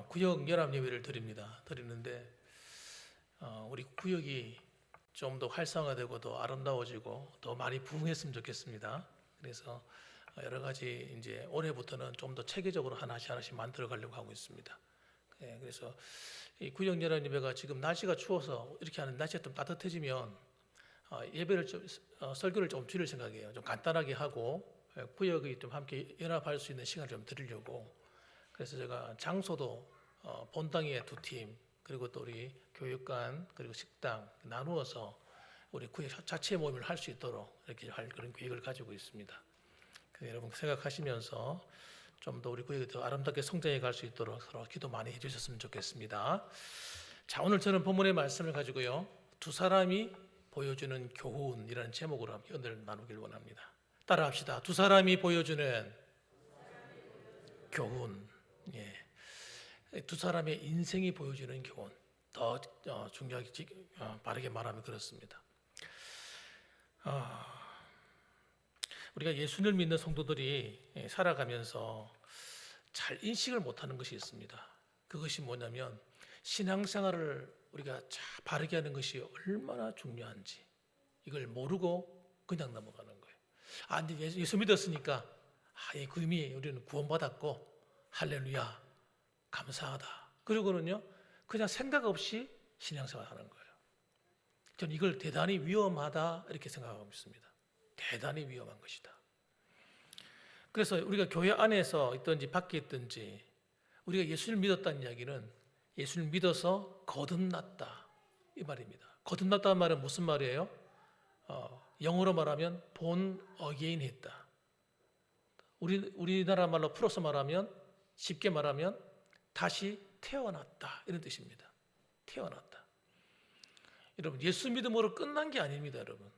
구역 연합 예배를 드리는데 우리 구역이 좀 더 활성화되고 더 아름다워지고 더 많이 부흥했으면 좋겠습니다. 그래서 여러 가지 이제 올해부터는 좀 더 체계적으로 하나씩 만들어 가려고 하고 있습니다. 그래서 이 구역 연합 예배가 지금 날씨가 추워서 이렇게 하는 날씨가 좀 따뜻해지면 예배를 설교를 좀 줄일 생각이에요. 좀 간단하게 하고 구역이 좀 함께 연합할 수 있는 시간을 좀 드리려고. 그래서 제가 장소도 본당에 2팀, 그리고 또 우리 교육관, 그리고 식당 나누어서 우리 구역 자체 모임을 할 수 있도록 이렇게 할 그런 계획을 가지고 있습니다. 여러분 생각하시면서 좀 더 우리 구역이 더 아름답게 성장해 갈 수 있도록 서로 기도 많이 해주셨으면 좋겠습니다. 자, 오늘 저는 본문의 말씀을 가지고요, 2사람이 보여주는 교훈이라는 제목으로 함께 은혜를 나누길 원합니다. 따라합시다. 2사람이 보여주는 교훈. 2사람의 인생이 보여주는 교훈. 더 중요하게 바르게 말하면 그렇습니다. 우리가 예수님을 믿는 성도들이 살아가면서 잘 인식을 못하는 것이 있습니다. 그것이 뭐냐면 신앙생활을 우리가 바르게 하는 것이 얼마나 중요한지 이걸 모르고 그냥 넘어가는 거예요. 근데 예수 믿었으니까 그 의미 우리는 구원받았고 할렐루야 감사하다. 그리고는요 그냥 생각 없이 신앙생활하는 거예요. 저는 이걸 대단히 위험하다 이렇게 생각하고 있습니다. 대단히 위험한 것이다. 그래서 우리가 교회 안에서 있든지 밖에 있든지 우리가 예수를 믿었다는 이야기는 예수를 믿어서 거듭났다 이 말입니다. 거듭났다는 말은 무슨 말이에요? 영어로 말하면 born again 했다. 우리나라 말로 풀어서 말하면, 쉽게 말하면 다시 태어났다 이런 뜻입니다. 태어났다. 여러분 예수 믿음으로 끝난 게 아닙니다. 여러분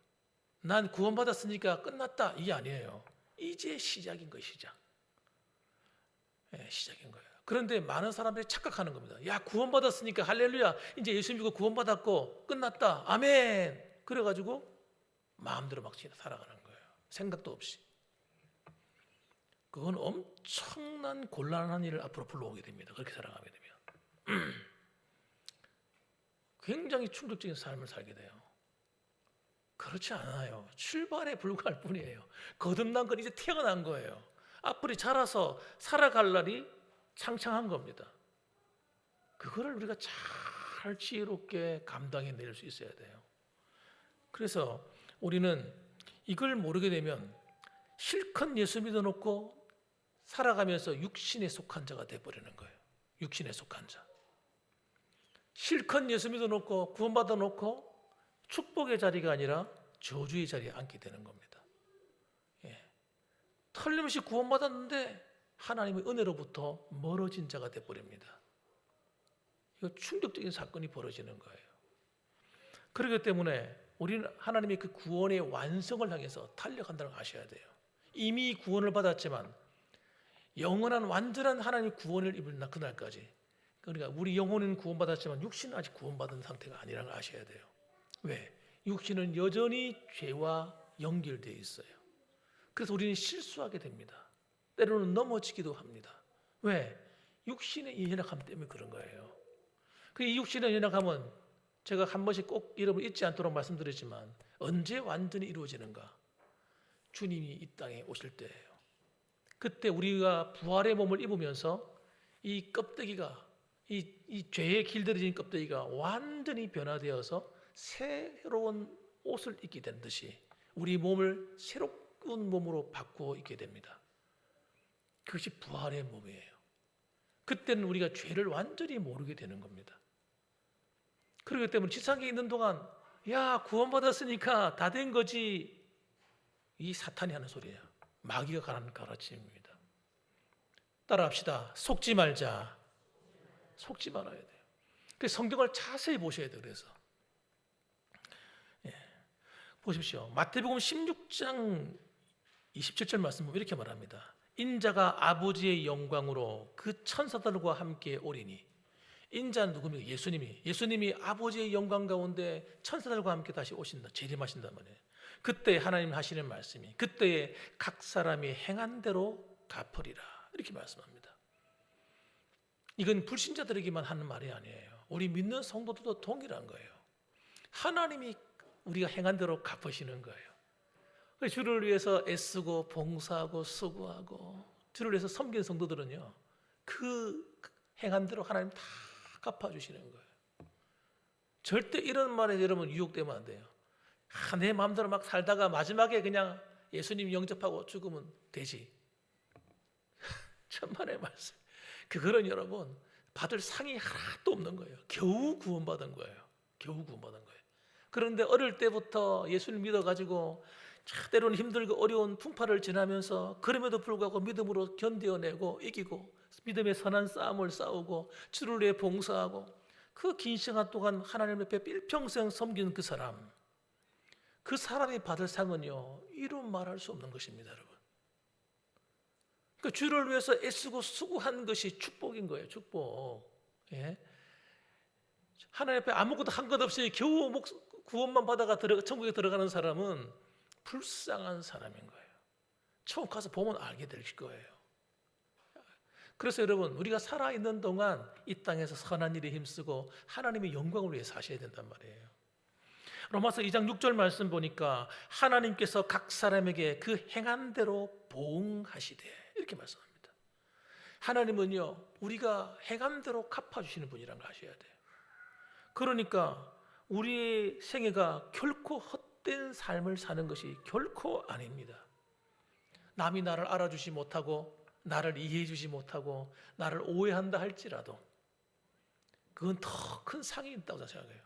난 구원받았으니까 끝났다 이게 아니에요. 이제 시작인 거예요. 시작인 거예요. 그런데 많은 사람들이 착각하는 겁니다. 야 구원받았으니까 할렐루야 이제 예수 믿고 구원받았고 끝났다 아멘 그래가지고 마음대로 막 살아가는 거예요. 생각도 없이. 그건 엄청난 곤란한 일을 앞으로 불러오게 됩니다. 그렇게 살아가게 되면 굉장히 충격적인 삶을 살게 돼요. 그렇지 않아요. 출발에 불과할 뿐이에요. 거듭난 건 이제 태어난 거예요. 앞으로 자라서 살아갈 날이 창창한 겁니다. 그거를 우리가 잘 지혜롭게 감당해 낼 수 있어야 돼요. 그래서 우리는 이걸 모르게 되면 실컷 예수 믿어놓고 살아가면서 육신에 속한 자가 돼버리는 거예요. 육신에 속한 자. 실컷 예수 믿어놓고 구원받아놓고 축복의 자리가 아니라 저주의 자리에 앉게 되는 겁니다. 틀림없이 구원받았는데 하나님의 은혜로부터 멀어진 자가 돼버립니다. 이거 충격적인 사건이 벌어지는 거예요. 그렇기 때문에 우리는 하나님의 그 구원의 완성을 향해서 달려간다는 걸 아셔야 돼요. 이미 구원을 받았지만 영원한 완전한 하나님의 구원을 입을 그날까지, 그러니까 우리 영혼은 구원받았지만 육신은 아직 구원받은 상태가 아니라는 걸 아셔야 돼요. 왜? 육신은 여전히 죄와 연결되어 있어요. 그래서 우리는 실수하게 됩니다. 때로는 넘어지기도 합니다. 왜? 육신의 연약함 때문에 그런 거예요. 이 육신의 연약함은 제가 한 번씩 꼭 여러분 잊지 않도록 말씀드리지만 언제 완전히 이루어지는가? 주님이 이 땅에 오실 때예요. 그때 우리가 부활의 몸을 입으면서 이 껍데기가 이 죄에 길들여진 껍데기가 완전히 변화되어서 새로운 옷을 입게 된 듯이 우리 몸을 새로운 몸으로 바꾸어 입게 됩니다. 그것이 부활의 몸이에요. 그때는 우리가 죄를 완전히 모르게 되는 겁니다. 그렇기 때문에 지상에 있는 동안 야 구원받았으니까 다 된 거지, 이 사탄이 하는 소리예요. 마귀가 가르침입니다. 따라합시다. 속지 말자. 속지 말아야 돼요. 그래서 성경을 자세히 보셔야 돼요. 그래서 보십시오. 마태복음 16장 27절 말씀 보면 이렇게 말합니다. 인자가 아버지의 영광으로 그 천사들과 함께 오리니. 인자는 누굽니까? 예수님이 아버지의 영광 가운데 천사들과 함께 다시 오신다. 재림하신단 말이에요. 그때 하나님 하시는 말씀이 그때에 각 사람이 행한 대로 갚으리라 이렇게 말씀합니다. 이건 불신자들에게만 하는 말이 아니에요. 우리 믿는 성도들도 동일한 거예요. 하나님이 우리가 행한 대로 갚으시는 거예요. 주를 위해서 애쓰고 봉사하고 수고하고 주를 위해서 섬기는 성도들은요, 그 행한 대로 하나님 다 갚아주시는 거예요. 절대 이런 말에 여러분 유혹되면 안 돼요. 내 마음대로 막 살다가 마지막에 그냥 예수님 영접하고 죽으면 되지. 천만의 말씀. 그거는 여러분 받을 상이 하나도 없는 거예요. 겨우 구원받은 거예요. 겨우 구원받은 거예요. 그런데 어릴 때부터 예수를 믿어가지고 때로는 힘들고 어려운 풍파를 지나면서 그럼에도 불구하고 믿음으로 견뎌내고 이기고 믿음의 선한 싸움을 싸우고 주를 위해 봉사하고 그 긴 시간 동안 하나님 앞에 일평생 섬긴 그 사람이 받을 상은요, 이루 말할 수 없는 것입니다, 여러분. 그 주를 위해서 애쓰고 수고한 것이 축복인 거예요, 축복. 예? 하나님 앞에 아무것도 한 것 없이 겨우 구원만 받아가 천국에 들어가는 사람은 불쌍한 사람인 거예요. 천국 가서 보면 알게 될 거예요. 그래서 여러분, 우리가 살아있는 동안 이 땅에서 선한 일에 힘쓰고 하나님의 영광을 위해 사셔야 된단 말이에요. 로마서 2장 6절 말씀 보니까 하나님께서 각 사람에게 그 행한 대로 보응하시되 이렇게 말씀합니다. 하나님은요, 우리가 행한 대로 갚아주시는 분이라는 걸 아셔야 돼요. 그러니까 우리의 생애가 결코 헛된 삶을 사는 것이 결코 아닙니다. 남이 나를 알아주지 못하고 나를 이해해 주지 못하고 나를 오해한다 할지라도 그건 더 큰 상이 있다고 생각해요.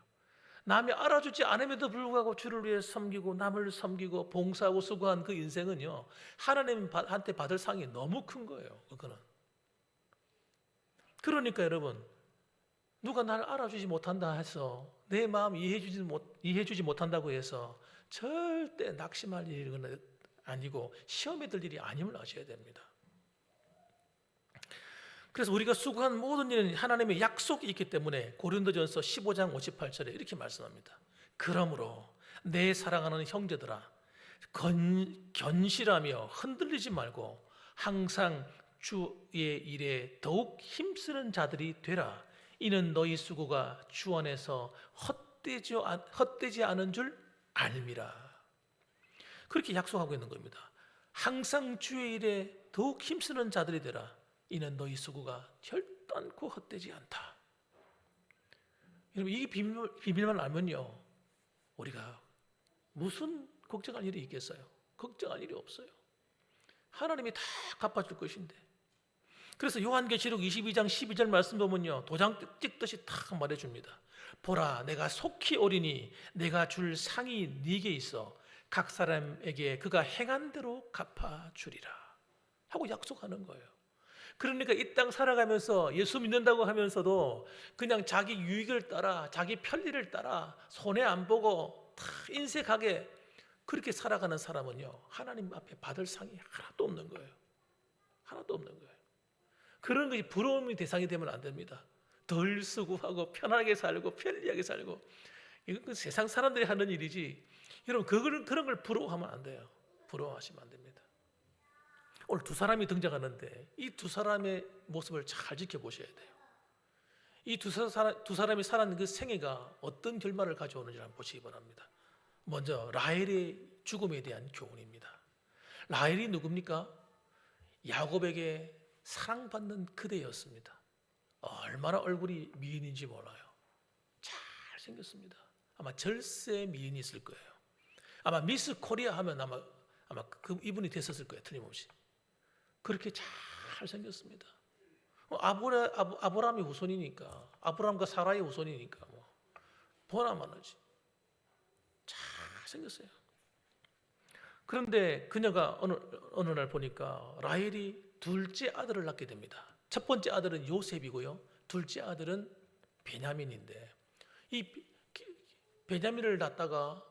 남이 알아주지 않음에도 불구하고 주를 위해 섬기고 남을 섬기고 봉사하고 수고한 그 인생은요, 하나님한테 받을 상이 너무 큰 거예요. 그거는. 그러니까 여러분, 누가 나를 알아주지 못한다 해서 내 마음 이해해주지 못한다고 해서 절대 낙심할 일은 아니고 시험에 들 일이 아님을 아셔야 됩니다. 그래서 우리가 수고한 모든 일은 하나님의 약속이 있기 때문에 고린도전서 15장 58절에 이렇게 말씀합니다. 그러므로 내 사랑하는 형제들아, 견실하며 흔들리지 말고 항상 주의 일에 더욱 힘쓰는 자들이 되라. 이는 너희 수고가 주 안에서 헛되지 않은 줄 알미라. 그렇게 약속하고 있는 겁니다. 항상 주의 일에 더욱 힘쓰는 자들이 되라. 이는 너희 수고가 결단코 헛되지 않다. 여러분, 이 비밀만 알면요, 우리가 무슨 걱정할 일이 있겠어요? 걱정할 일이 없어요. 하나님이 다 갚아줄 것인데. 그래서 요한계시록 22장 12절 말씀 보면요, 도장 찍듯이 탁 말해줍니다. 보라, 내가 속히 오리니 내가 줄 상이 네게 있어 각 사람에게 그가 행한 대로 갚아주리라 하고 약속하는 거예요. 그러니까 이 땅 살아가면서 예수 믿는다고 하면서도 그냥 자기 유익을 따라 자기 편리를 따라 손해 안 보고 다 인색하게 그렇게 살아가는 사람은요, 하나님 앞에 받을 상이 하나도 없는 거예요. 하나도 없는 거예요. 그런 것이 부러움의 대상이 되면 안 됩니다. 덜 수고하고 편하게 살고 편리하게 살고, 이건 세상 사람들이 하는 일이지 여러분 그런 걸 부러워하면 안 돼요. 부러워하시면 안 됩니다. 오늘 두 사람이 등장하는데 이 두 사람의 모습을 잘 지켜보셔야 돼요. 이 두 사람이 살아가는 그 생애가 어떤 결말을 가져오는지 한번 보시기 바랍니다. 먼저 라헬의 죽음에 대한 교훈입니다. 라헬이 누굽니까? 야곱에게 사랑받는 그대였습니다. 얼마나 얼굴이 미인인지 몰라요. 잘생겼습니다. 아마 절세 미인이 있을 거예요. 아마 미스 코리아 하면 아마 그 이분이 됐었을 거예요. 틀림없이. 그렇게 잘생겼습니다. 아브라함의 후손이니까, 아브라함과 사라의 후손이니까 보나만 하지. 잘생겼어요. 그런데 그녀가 어느 날 보니까 라헬이 둘째 아들을 낳게 됩니다. 첫 번째 아들은 요셉이고요, 둘째 아들은 베냐민인데, 이 베냐민을 낳다가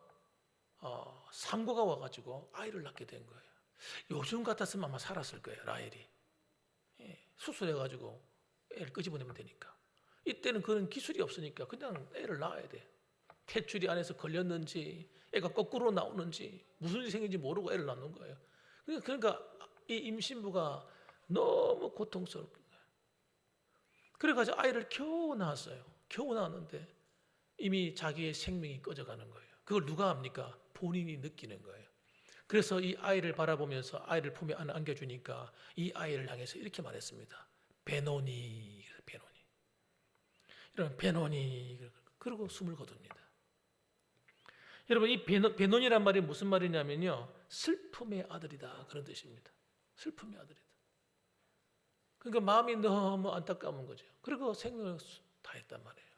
상고가 와가지고 아이를 낳게 된 거예요. 요즘 같았으면 아마 살았을 거예요. 라헬이 수술해가지고 애를 끄집어내면 되니까. 이때는 그런 기술이 없으니까 그냥 애를 낳아야 돼. 탯줄이 안에서 걸렸는지 애가 거꾸로 나오는지 무슨 일이 생긴지 모르고 애를 낳는 거예요. 그러니까 이 임신부가 너무 고통스러운 거예요. 그래가지고 아이를 겨우 낳았어요. 겨우 낳았는데 이미 자기의 생명이 꺼져가는 거예요. 그걸 누가 합니까? 본인이 느끼는 거예요. 그래서 이 아이를 바라보면서 아이를 품에 안겨주니까 이 아이를 향해서 이렇게 말했습니다. 베노니, 베노니. 이런 베노니. 그러고 숨을 거둡니다. 여러분, 이 베노니란 말이 무슨 말이냐면요, 슬픔의 아들이다, 그런 뜻입니다. 슬픔의 아들이다. 그러니까 마음이 너무 안타까운 거죠. 그리고 생명을 다했단 말이에요.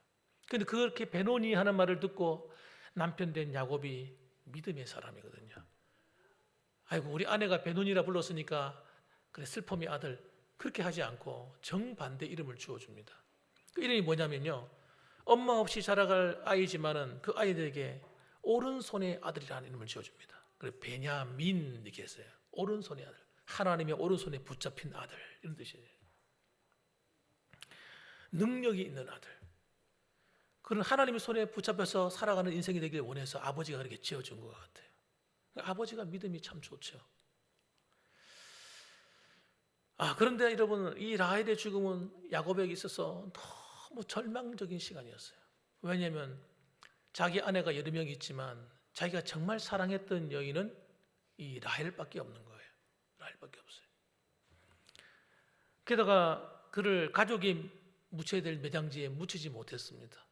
근데 그렇게 베노니 하는 말을 듣고 남편 된 야곱이 믿음의 사람이거든요. 아이고, 우리 아내가 베노니라 불렀으니까 그래, 슬픔의 아들, 그렇게 하지 않고 정반대 이름을 주어줍니다. 그 이름이 뭐냐면요, 엄마 없이 자라갈 아이지만은 그 아이들에게 오른손의 아들이라는 이름을 지어줍니다. 그래, 베냐민 이렇게 했어요. 오른손의 아들, 하나님의 오른손에 붙잡힌 아들, 이런 뜻이에요. 능력이 있는 아들. 그런 하나님의 손에 붙잡혀서 살아가는 인생이 되길 원해서 아버지가 그렇게 지어준 것 같아요. 아버지가 믿음이 참 좋죠. 그런데 여러분, 이 라헬의 죽음은 야곱에게 있어서 너무 절망적인 시간이었어요. 왜냐하면 자기 아내가 여러 명이 있지만 자기가 정말 사랑했던 여인은 이 라헬밖에 없는 거예요. 라헬밖에 없어요. 게다가 그를 가족이 묻혀야 될 매장지에 묻히지 못했습니다.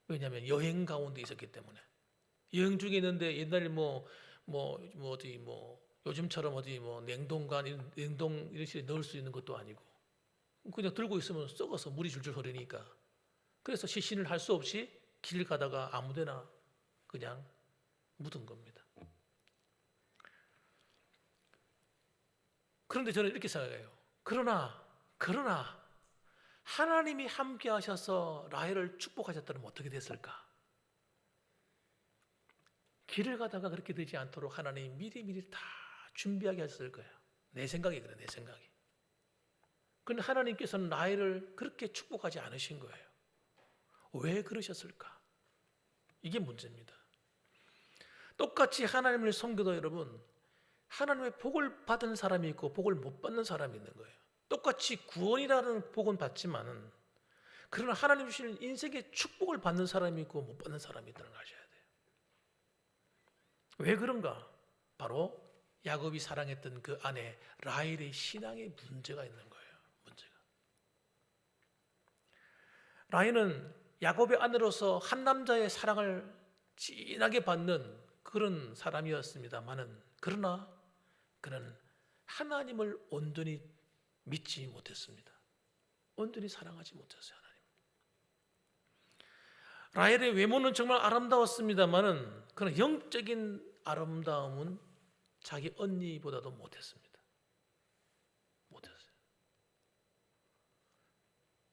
왜냐하면 여행 가운데 있었기 때문에. 여행 중에 있는데 옛날에 요즘처럼 어디 냉동관, 냉동 이런 식으로 넣을 수 있는 것도 아니고 그냥 들고 있으면 썩어서 물이 줄줄 흐르니까, 그래서 시신을 할 수 없이 길 가다가 아무데나 그냥 묻은 겁니다. 그런데 저는 이렇게 생각해요. 그러나 하나님이 함께 하셔서 라헬을 축복하셨다면 어떻게 됐을까? 길을 가다가 그렇게 되지 않도록 하나님이 미리 다 준비하게 하셨을 거예요. 내 생각이 그래, 내 생각이. 그런데 하나님께서는 라헬을 그렇게 축복하지 않으신 거예요. 왜 그러셨을까? 이게 문제입니다. 똑같이 하나님을 섬겨도 여러분, 하나님의 복을 받은 사람이 있고 복을 못 받는 사람이 있는 거예요. 똑같이 구원이라는 복은 받지만은, 그러나 하나님 주시는 인생의 축복을 받는 사람이 있고 못 받는 사람이 있다는 걸 아셔야 돼요. 왜 그런가? 바로 야곱이 사랑했던 그 아내 라헬의 신앙에 문제가 있는 거예요. 문제가. 라헬은 야곱의 아내로서 한 남자의 사랑을 진하게 받는 그런 사람이었습니다만은, 그러나 그는 하나님을 온전히 믿지 못했습니다. 온전히 사랑하지 못했어요, 하나님. 라헬의 외모는 정말 아름다웠습니다만은 그런 영적인 아름다움은 자기 언니보다도 못했습니다. 못했어요.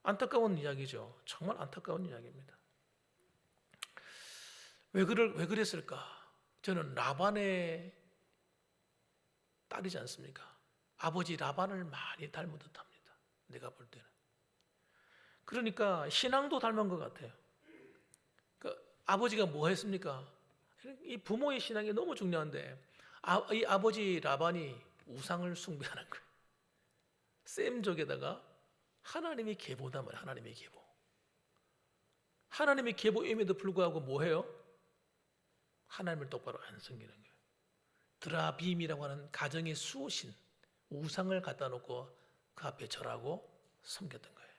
안타까운 이야기죠. 정말 안타까운 이야기입니다. 왜 그랬을까? 저는 라반의 딸이지 않습니까? 아버지 라반을 많이 닮은 듯합니다. 내가 볼 때는. 그러니까 신앙도 닮은 것 같아요. 아버지가 뭐 했습니까? 이 부모의 신앙이 너무 중요한데 이 아버지 라반이 우상을 숭배하는 거예요. 셈족에다가 하나님이 계보단 말이에요. 하나님의 계보. 하나님의 계보임에도 불구하고 뭐 해요? 하나님을 똑바로 안 섬기는 거예요. 드라빔이라고 하는 가정의 수호신, 우상을 갖다 놓고 그 앞에 절하고 섬겼던 거예요.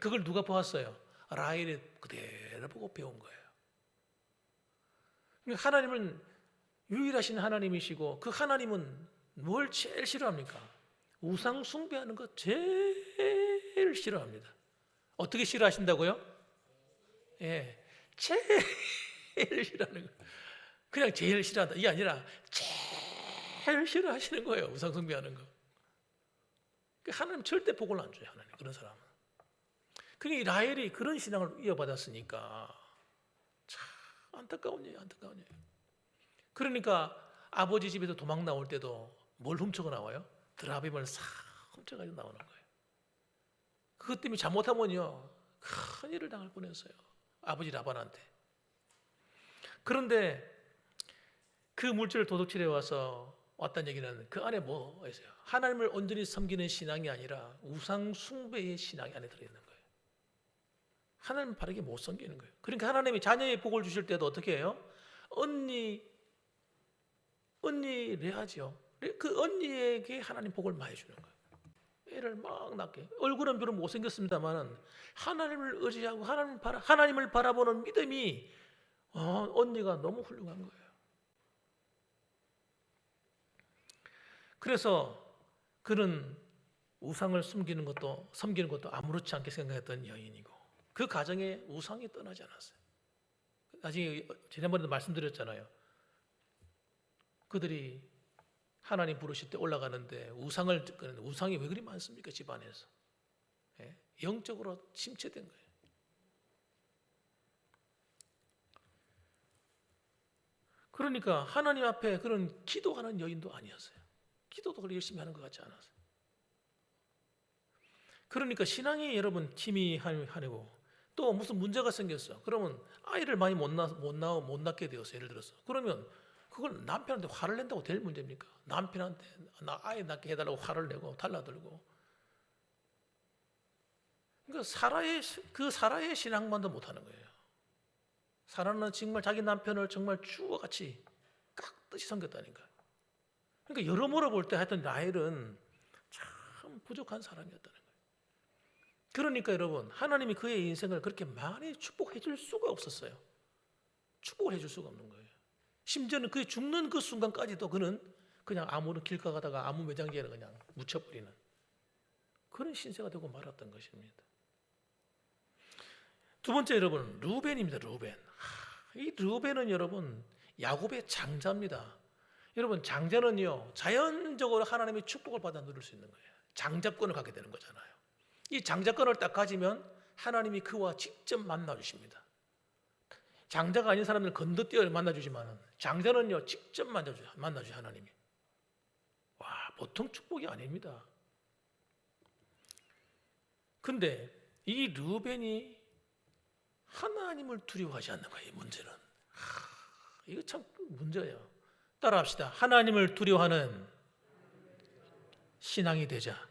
그걸 누가 보았어요? 라헬이 그대로 보고 배운 거예요. 하나님은 유일하신 하나님이시고 그 하나님은 뭘 제일 싫어합니까? 우상 숭배하는 거 제일 싫어합니다. 어떻게 싫어하신다고요? 예, 제일 싫어하는 거. 그냥 제일 싫어한다 이게 아니라 제일 싫어하시는 거예요. 우상 숭배하는 거. 하나님 절대 복을 안 줘요. 하나님 그런 사람은. 그러니까 라헬이 그런 신앙을 이어받았으니까 참 안타까운 일이에요. 안타까운 일. 그러니까 아버지 집에서 도망 나올 때도 뭘 훔쳐가 나와요? 드라빔을 싹 훔쳐가지고 나오는 거예요. 그것 때문에 잘못하면요 큰일을 당할 뻔했어요. 아버지 라반한테. 그런데 그 물질을 도둑질해 와서 왔다는 얘기는 그 안에 뭐 있어요? 하나님을 온전히 섬기는 신앙이 아니라 우상 숭배의 신앙이 안에 들어있는 거예요. 하나님 바르게 못 섬기는 거예요. 그러니까 하나님이 자녀의 복을 주실 때도 어떻게 해요? 언니래 하죠. 그 언니에게 하나님 복을 많이 주는 거예요. 애를 막 낳게. 얼굴은 별로 못생겼습니다만은 하나님을 의지하고 하나님을 바라보는 믿음이 언니가 너무 훌륭한 거예요. 그래서 그는 우상을 섬기는 것도 아무렇지 않게 생각했던 여인이고 그 가정에 우상이 떠나지 않았어요. 나중에 지난번에도 말씀드렸잖아요. 그들이 하나님 부르실 때 올라가는데 우상이 왜 그리 많습니까? 집안에서. 예? 영적으로 침체된 거예요. 그러니까 하나님 앞에 그런 기도하는 여인도 아니었어요. 기도도 그렇게 열심히 하는 것 같지 않았어요. 그러니까 신앙이 여러분 희미하고 또 무슨 문제가 생겼어. 그러면 아이를 많이 못 낳게 되었어요. 예를 들어서. 그러면 그걸 남편한테 화를 낸다고 될 문제입니까? 남편한테 나 아이 낳게 해달라고 화를 내고 달라들고. 그러니까 사라의 신앙만도 못하는 거예요. 사라는 정말 자기 남편을 정말 주와 같이 깍듯이 섬겼다니까. 그러니까 여러모로 볼 때 하여튼 라헬은 참 부족한 사람이었다는 거예요. 그러니까 여러분 하나님이 그의 인생을 그렇게 많이 축복해 줄 수가 없었어요. 축복해 줄 수가 없는 거예요. 심지어는 그의 죽는 그 순간까지도 그는 그냥 아무런 길 가다가 아무 매장지에는 그냥 묻혀버리는 그런 신세가 되고 말았던 것입니다. 두 번째 여러분 르우벤입니다. 이 르우벤은 여러분 야곱의 장자입니다. 여러분 장자는요 자연적으로 하나님의 축복을 받아 누릴 수 있는 거예요. 장자권을 갖게 되는 거잖아요. 이 장자권을 딱 가지면 하나님이 그와 직접 만나주십니다. 장자가 아닌 사람들은 건너뛰어 만나주지만 장자는요 직접 만나주죠 하나님이. 와 보통 축복이 아닙니다. 근데 이 르우벤이 하나님을 두려워하지 않는 거예요. 문제는 이거 참 문제예요. 따라합시다. 하나님을 두려워하는 신앙이 되자.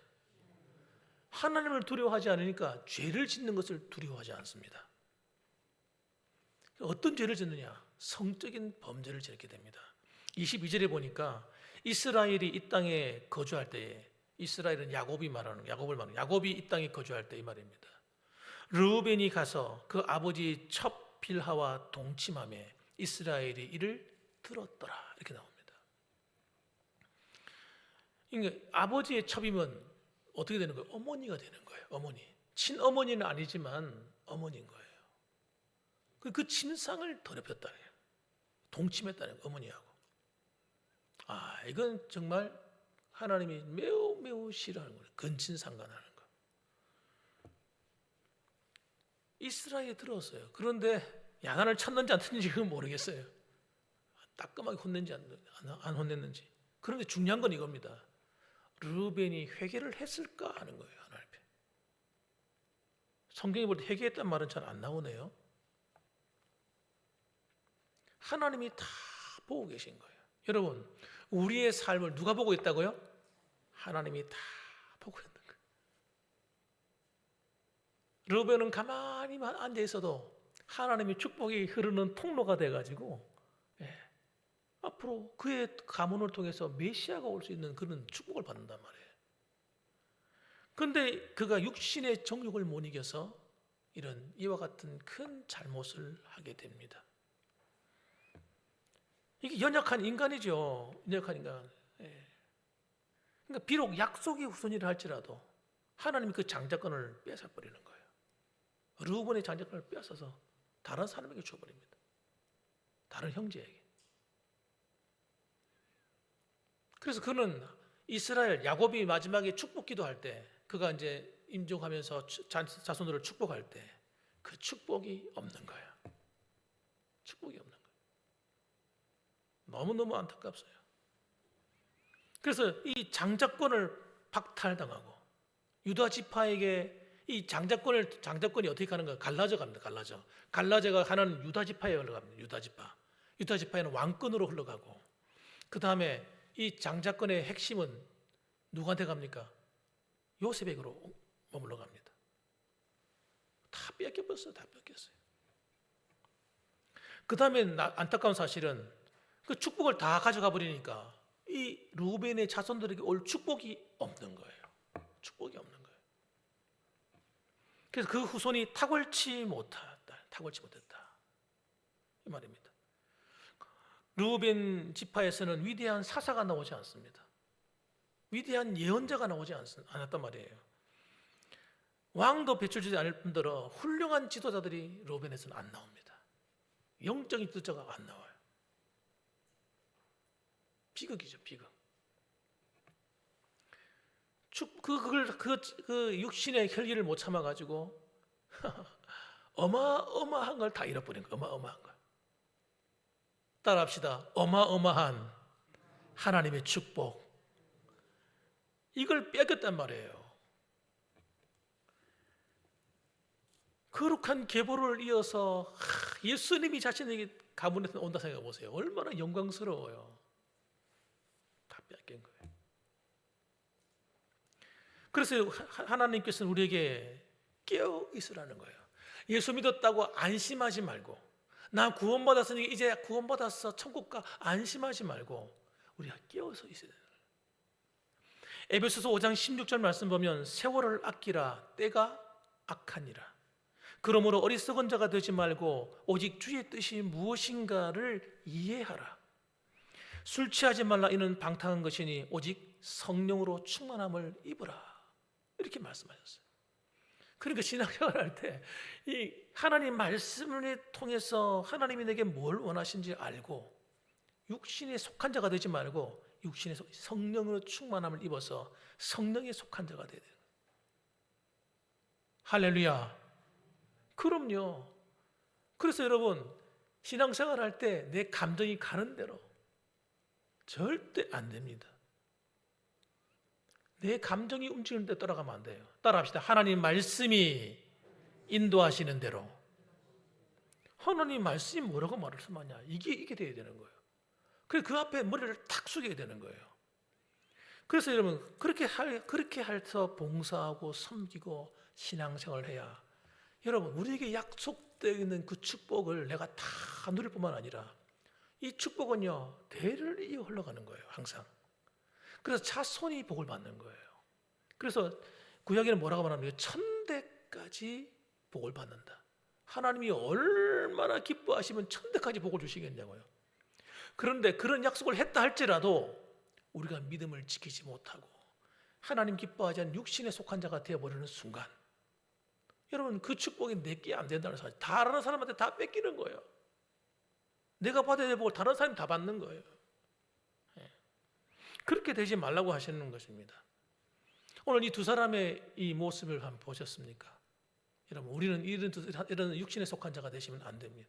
하나님을 두려워하지 않으니까 죄를 짓는 것을 두려워하지 않습니다. 어떤 죄를 짓느냐? 성적인 범죄를 짓게 됩니다. 22절에 보니까 이스라엘이 이 땅에 거주할 때에 이스라엘은 야곱을 말하는 야곱이 이 땅에 거주할 때 이 말입니다. 르우벤이 가서 그 아버지 첩 빌하와 동침하며 이스라엘이 이를 들었더라 이렇게 나옵니다. 그러니까 아버지의 첩이면 어떻게 되는 거예요? 어머니가 되는 거예요. 어머니. 친어머니는 아니지만 어머니인 거예요. 그 침상을 더럽혔다는 거예요. 동침했다는 거예요. 어머니하고. 이건 정말 하나님이 매우 매우 싫어하는 거예요. 근친상간하는 거. 이스라엘에 들었어요. 그런데 야단을 쳤는지 안 쳤는지 그건 모르겠어요. 따끔하게 혼냈는지 안 혼냈는지. 그런데 중요한 건 이겁니다. 르우벤이 회개를 했을까 하는 거예요. 하나님 앞에. 성경에 볼 때 회개했단 말은 잘 안 나오네요. 하나님이 다 보고 계신 거예요. 여러분 우리의 삶을 누가 보고 있다고요? 하나님이 다 보고 있는 거예요. 르우벤은 가만히 앉아 있어도 하나님의 축복이 흐르는 통로가 돼가지고 앞으로 그의 가문을 통해서 메시아가 올 수 있는 그런 축복을 받는단 말이에요. 그런데 그가 육신의 정욕을 못 이겨서 이런 이와 같은 큰 잘못을 하게 됩니다. 이게 연약한 인간이죠. 연약한 인간. 그러니까 비록 약속이 우선이라 할지라도 하나님이 그 장자권을 뺏어버리는 거예요. 르우벤의 장자권을 뺏어서 다른 사람에게 줘버립니다. 다른 형제에게. 그래서 그는 이스라엘 야곱이 마지막에 축복 기도할 때 그가 이제 임종하면서 자손들을 축복할 때 그 축복이 없는 거예요. 축복이 없는 거예요. 너무너무 안타깝어요. 그래서 이 장자권을 박탈당하고 유다 지파에게 이 장자권이 어떻게 가는 거예요? 갈라져 갑니다. 갈라져가 하나는 유다 지파에 흘러갑니다. 유다 지파에는 왕권으로 흘러가고 그 다음에 이 장자권의 핵심은 누구한테 갑니까? 요셉에게로 머물러 갑니다. 다 뺏겨버렸어요. 다 뺏겼어요. 그 다음에 안타까운 사실은 그 축복을 다 가져가 버리니까 이 루벤의 자손들에게 올 축복이 없는 거예요. 축복이 없는 거예요. 그래서 그 후손이 탁월치 못했다. 이 말입니다. 루벤 지파에서는 위대한 사사가 나오지 않습니다. 위대한 예언자가 나오지 않았단 말이에요. 왕도 배출되지 않을 뿐더러 훌륭한 지도자들이 루벤에서는 안 나옵니다. 영적인 지도자가 안 나와요. 비극이죠, 비극. 그 육신의 혈기를 못 참아가지고 어마어마한 걸 다 잃어버린 거예요. 어마어마한 걸. 따라합시다. 어마어마한 하나님의 축복. 이걸 뺏겼단 말이에요. 거룩한 계보를 이어서 예수님이 자신에게 가문에서 온다 생각해 보세요. 얼마나 영광스러워요. 다 뺏긴 거예요. 그래서 하나님께서는 우리에게 깨어 있으라는 거예요. 예수 믿었다고 안심하지 말고, 나 구원받았으니 이제 구원받았어 천국 가, 안심하지 말고 우리가 깨어서 있어야 돼요. 에베소서 5장 16절 말씀 보면 세월을 아끼라 때가 악하니라. 그러므로 어리석은 자가 되지 말고 오직 주의 뜻이 무엇인가를 이해하라. 술 취하지 말라. 이는 방탕한 것이니 오직 성령으로 충만함을 입으라. 이렇게 말씀하셨어요. 그러니까 신앙생활할 때 이 하나님 말씀을 통해서 하나님이 내게 뭘 원하신지 알고 육신에 속한 자가 되지 말고 육신에 성령으로 충만함을 입어서 성령에 속한 자가 되야 돼요. 할렐루야. 그럼요. 그래서 여러분 신앙생활 할 때 내 감정이 가는 대로 절대 안 됩니다. 내 감정이 움직이는 데 따라가면 안 돼요. 따라합시다. 하나님 말씀이 인도하시는 대로. 하나님 말씀이 뭐라고 말씀하냐, 이게 돼야 되는 거예요. 그래서 그 앞에 머리를 탁 숙여야 되는 거예요. 그래서 여러분 그렇게 해서 봉사하고 섬기고 신앙생활을 해야 여러분 우리에게 약속되어 있는 그 축복을 내가 다 누릴 뿐만 아니라 이 축복은요 대를 이어 흘러가는 거예요. 항상. 그래서 자손이 복을 받는 거예요. 그래서 구약에는 뭐라고 말합니까? 천대까지 복을 받는다. 하나님이 얼마나 기뻐하시면 천대까지 복을 주시겠냐고요. 그런데 그런 약속을 했다 할지라도 우리가 믿음을 지키지 못하고 하나님 기뻐하지 않는 육신에 속한 자가 되어버리는 순간 여러분 그 축복이 내게 안 된다는 사실, 다른 사람한테 다 뺏기는 거예요. 내가 받아야 될 복을 다른 사람이 다 받는 거예요. 그렇게 되지 말라고 하시는 것입니다. 오늘 이 두 사람의 이 모습을 한번 보셨습니까? 여러분 우리는 이런 육신에 속한 자가 되시면 안 됩니다.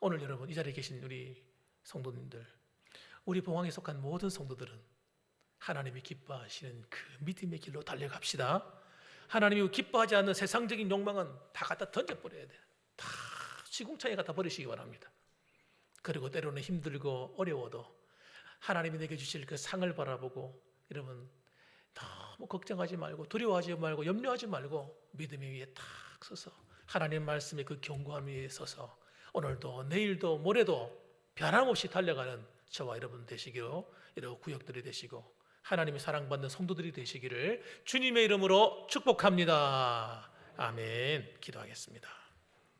오늘 여러분 이 자리에 계신 우리 성도님들, 우리 봉황에 속한 모든 성도들은 하나님이 기뻐하시는 그 믿음의 길로 달려갑시다. 하나님이 기뻐하지 않는 세상적인 욕망은 다 갖다 던져버려야 돼요. 다 시궁창에 갖다 버리시기 바랍니다. 그리고 때로는 힘들고 어려워도 하나님이 내게 주실 그 상을 바라보고 여러분 너무 걱정하지 말고 두려워하지 말고 염려하지 말고 믿음 위에 탁 서서 하나님 말씀의 그 견고함 위에 서서 오늘도 내일도 모레도 변함없이 달려가는 저와 여러분 되시기로, 이런 구역들이 되시고 하나님의 사랑받는 성도들이 되시기를 주님의 이름으로 축복합니다. 아멘. 기도하겠습니다.